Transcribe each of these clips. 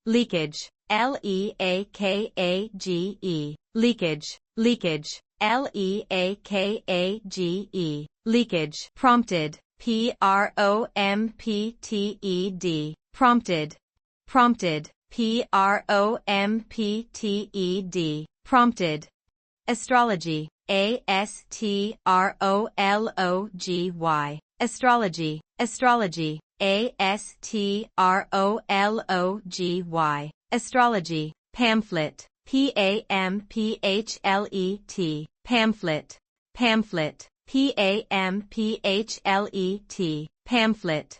leakage, leakage, leakage, leakage, leakage, leakage, prompted, prompted, prompted, prompted, prompted, prompted, astrology, astrology, astrology, astrology, astrology, astrology, pamphlet, pamphlet, pamphlet, pamphlet, pamphlet, pamphlet,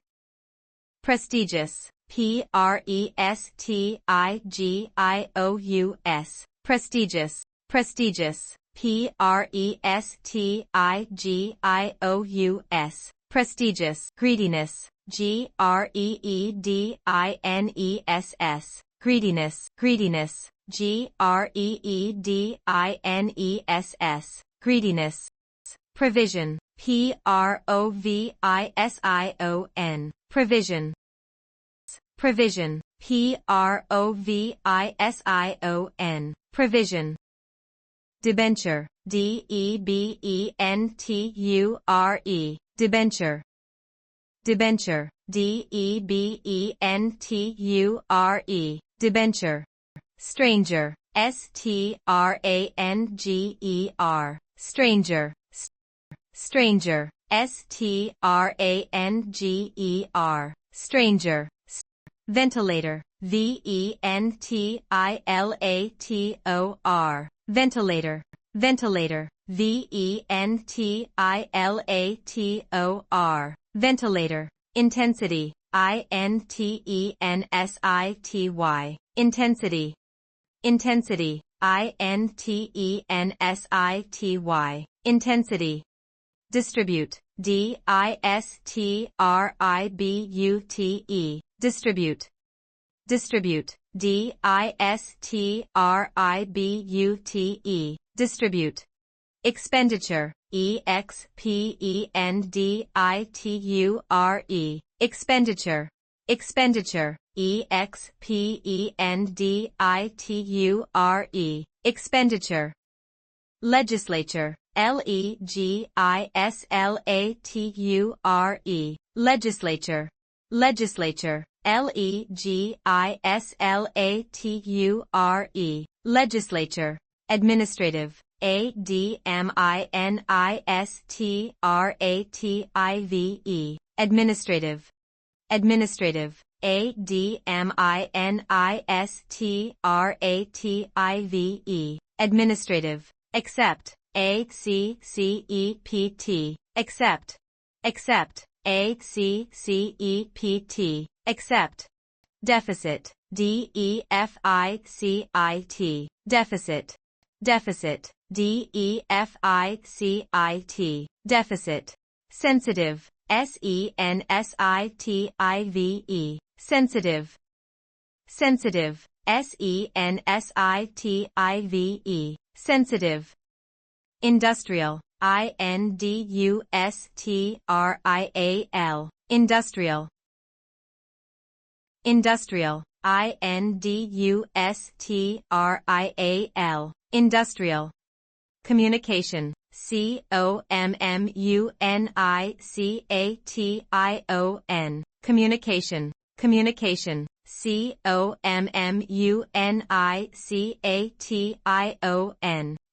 prestigious, prestigious, prestigious, prestigious, prestigious, prestigious, greediness, greediness, greediness, greediness, greediness, greediness, provision, provision, provision, provision, provision, provision, debenture, debenture, debenture, debenture, debenture, debenture, stranger, stranger, stranger, stranger, stranger, stranger, ventilator, ventilator, ventilator, ventilator, ventilator, ventilator, intensity, intensity, intensity, intensity, intensity, intensity, distribute, distribute, distribute, distribute, distribute, distribute, expenditure, expenditure, expenditure, expenditure, expenditure, expenditure, legislature, legislature, legislature, legislature, legislature, legislature, administrative, administrative, administrative, administrative, administrative, accept, accept, accept, accept, accept, accept, deficit, deficit, deficit, deficit, deficit, deficit, sensitive, sensitive, sensitive, sensitive, sensitive, sensitive, industrial, industrial, industrial, industrial, industrial, industrial, communication, communication, communication, communication,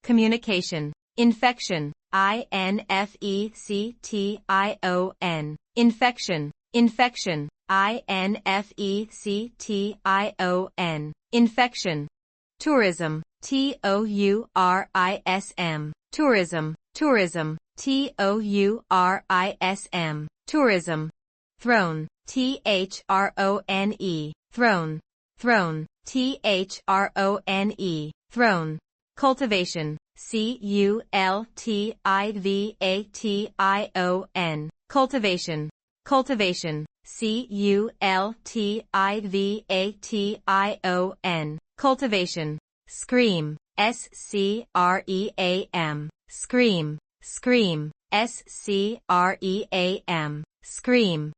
communication, infection, infection, infection, infection, tourism, tourism, tourism, tourism, tourism, tourism, throne, throne, throne, throne, throne, throne, cultivation, cultivation, cultivation, cultivation, cultivation, cultivation, scream, scream, scream, scream, scream, scream,